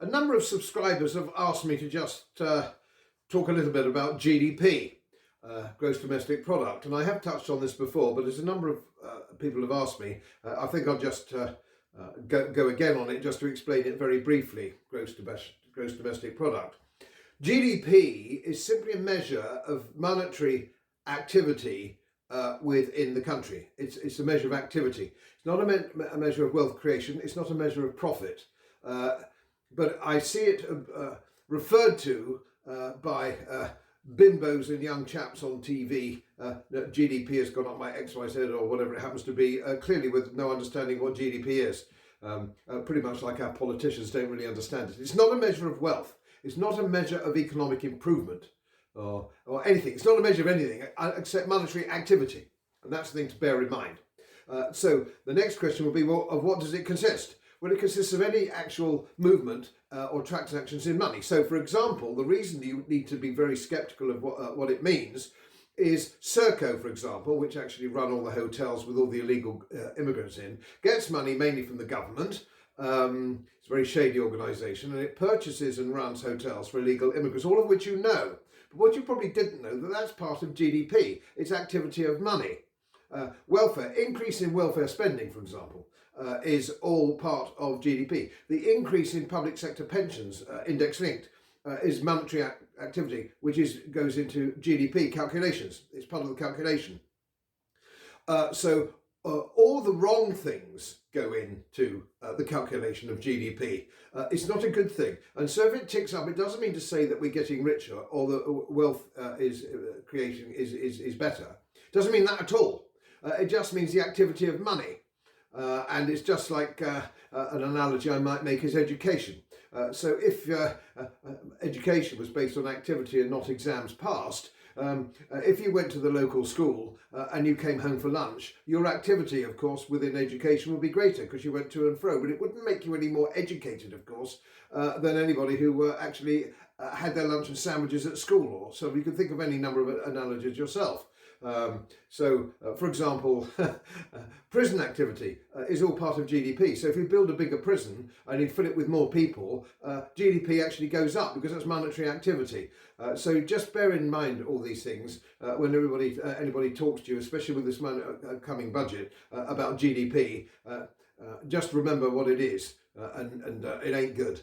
A number of subscribers have asked me to just talk a little bit about GDP, gross domestic product, and I have touched on this before, but as a number of people have asked me, I think I'll just go again on it just to explain it very briefly. Gross domestic product. GDP is simply a measure of monetary activity within the country. It's a measure of activity. It's not a measure of wealth creation. It's not a measure of profit. But I see it referred to by bimbos and young chaps on TV. GDP has gone up by XYZ or whatever it happens to be, clearly with no understanding what GDP is. Pretty much like our politicians don't really understand it. It's not a measure of wealth. It's not a measure of economic improvement or anything. It's not a measure of anything except monetary activity. And that's the thing to bear in mind. So the next question will be, well, of what does it consist? Well, it consists of any actual movement or transactions in money. So, for example, the reason you need to be very sceptical of what it means is Serco, for example, which actually run all the hotels with all the illegal immigrants in, gets money mainly from the government. It's a very shady organisation, and it purchases and runs hotels for illegal immigrants, all of which you know. But what you probably didn't know, that's part of GDP. It's activity of money. Welfare, increase in welfare spending, for example, is all part of GDP. The increase in public sector pensions, index linked, is monetary activity, which goes into GDP calculations. It's part of the calculation. So all the wrong things go into the calculation of GDP. It's not a good thing. And so if it ticks up, it doesn't mean to say that we're getting richer or that wealth creation is better. It doesn't mean that at all. It just means the activity of money. And it's just like an analogy I might make is education. So if education was based on activity and not exams passed, if you went to the local school and you came home for lunch, your activity, of course, within education would be greater because you went to and fro, but it wouldn't make you any more educated, of course, than anybody who actually had their lunch and sandwiches at school. Or so you can think of any number of analogies yourself. For example, prison activity is all part of GDP. So if you build a bigger prison and you fill it with more people, GDP actually goes up because that's monetary activity. So just bear in mind all these things when anybody talks to you, especially with this coming budget about GDP. Just remember what it is, and it ain't good.